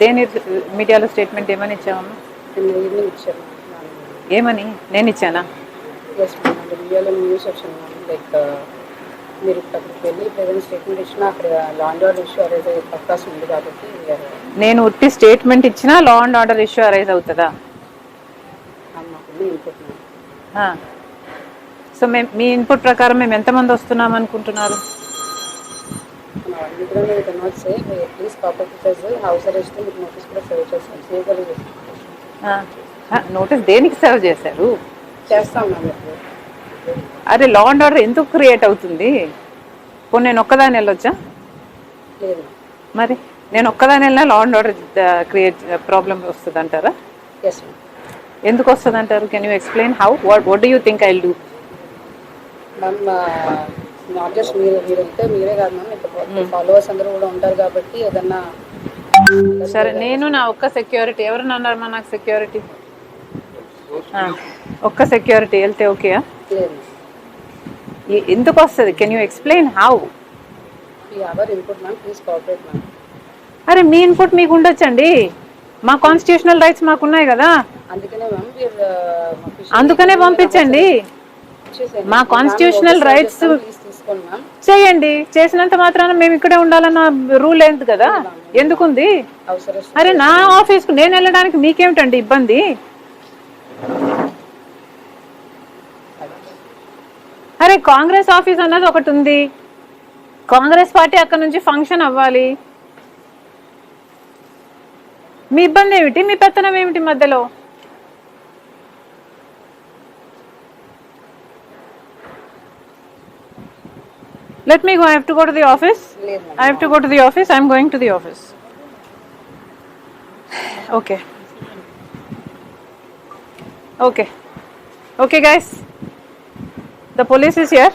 దేని మీడియాలో స్టేట్మెంట్ ఏమని ఇచ్చామమ్మా? ఏమని నేను ఇచ్చానా? మీరు అక్కడికి వెళ్ళి ప్రజెంట్ స్టేట్మెంట్ ఇచ్చినా అక్కడ law and order issue arise అయ్యే అవకాశం ఉంది కాబట్టి నేను ఉట్టి స్టేట్మెంట్ ఇచ్చినా law and order issue arise అవుతుందా? సో మీ ఇన్పుట్ ప్రకారం మేము ఎంతమంది వస్తున్నాం అనుకుంటున్నారు? నోటీస్ దేనికి సర్వ్ చేశారు? అరే లా అండ్ ఆర్డర్ ఎందుకు క్రియేట్ అవుతుంది? పోనీ నేను ఒక్కదాని వెళ్ళొచ్చా? మరి నేను ఒక్కదాని వెళ్ళినా law and order create problem వస్తుంది అంటారా? ఎందుకు వస్తుంది అంటారు? Can you explain how? What do you think I will do? Not just మీరే కాదు మ్యామ్, ఇక్కడ ఫాలోవర్స్ అందరూ కూడా ఉంటారు కాబట్టి ఏదన్నా. సరే నేను నా ఒక్క సెక్యూరిటీ ఎవరన్నా అన్నారమ్మా నాకు సెక్యూరిటీ? ఒక్క సెక్యూరిటీ వెళ్తే ఓకే? ఎందుకు వస్తుంది? Can you explain how? అరే మీ ఇన్పుట్ మీకు ఉండొచ్చండి, మా కాన్స్టిట్యూషనల్ రైట్స్ మాకున్నాయి కదా, అందుకనే పంపించండి. మా కాన్స్టిట్యూషనల్ రైట్స్ చేయండి, చేసినంత మాత్రాన మేము ఇక్కడే ఉండాలన్న రూల్ లేదు కదా, ఎందుకుంది? అరే నా ఆఫీస్కు నేను వెళ్ళడానికి మీకేమిటండి ఇబ్బంది? అరే కాంగ్రెస్ ఆఫీస్ అన్నది ఒకటి ఉంది, కాంగ్రెస్ పార్టీ అక్కడ నుంచి ఫంక్షన్ అవ్వాలి, మీ ఇబ్బంది ఏమిటి? మీ పెత్తనం ఏమిటి మధ్యలో? Let me go. I have to go to the office. I have to go to the office. I am going to the office. Okay. Okay. Okay, guys. The police is here.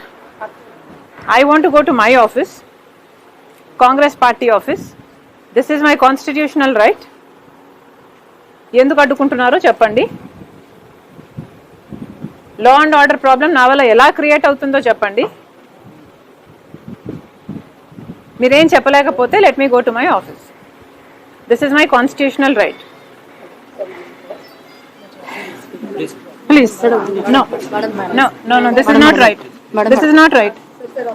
I want to go to my office, Congress party office. This is my constitutional right. ఎందుకు అడ్డుకుంటున్నారో చెప్పండి. Law and order problem నా వల్ల ఎలా create అవుతుందో చెప్పండి. మీరేం చెప్పలేకపోతే let me go to my office. This is my constitutional right. Please no no no no this is not right. This is not right.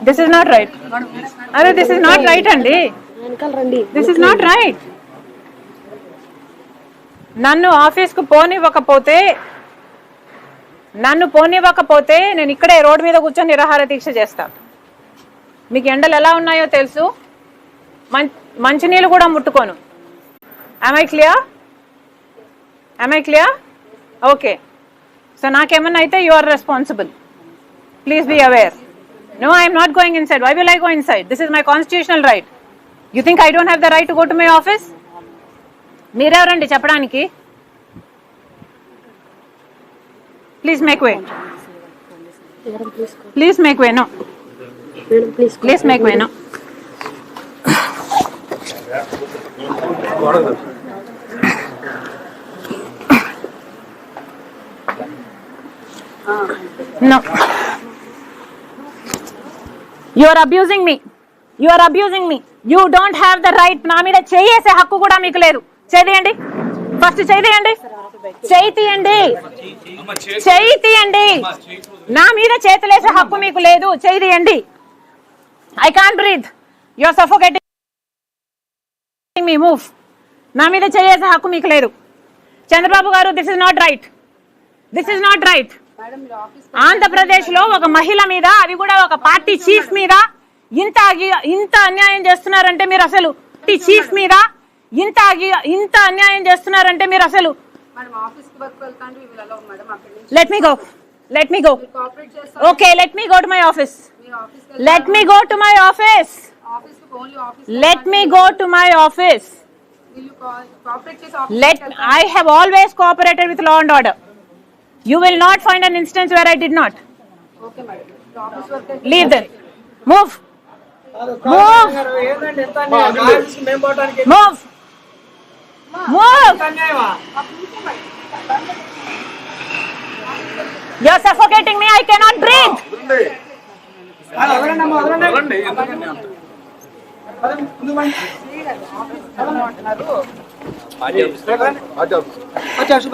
This is not right. అరే this is not right అండి. This is not right. నన్ను ఆఫీస్కు పోనివ్వకపోతే నేను ఇక్కడే road మీద కూర్చొని నిరాహార దీక్ష చేస్తాను. మీకు ఎండలు ఎలా ఉన్నాయో తెలుసు, మంచినీళ్ళు కూడా ముట్టుకోను. am I clear? Okay. So నాకేమన్నా అయితే you are responsible. Please be aware. No, I am not going inside. Why will I go inside? This is my constitutional right. You think I don't have the right to go to my office? మీరెవరండి చెప్పడానికి? Please make way. Please make way. No, please make way. No. No. You are abusing me. You are abusing me. You don't have the right. నా మీద చేయేసే హక్కు కూడా మీకు లేదు. చేయండి first. చేయండి. నా మీద చేతులేసే హక్కు మీకు లేదు. చేయండి. I can't breathe. You are suffocating me. Move. నా మీద చేయేసే హక్కు మీకు లేదు. చంద్రబాబు గారు, this is not right. This is not right. Andhra Pradesh లో ఒక మహిళ మీద, అది కూడా ఒక పార్టీ చీఫ్ మీద ఇంత అన్యాయం చేస్తున్నారంటే మీరు అసలు చీఫ్ మీద ఇంత అన్యాయం చేస్తున్నారంటే మీరు అసలు. Let me go. Okay, let me go to my office. Let me go to my office. I have always cooperated with law and order. You will not find an instance where I did not. Okay, madam. Leave them. Move. You are suffocating me. I cannot breathe. అంటున్నారు. Party office.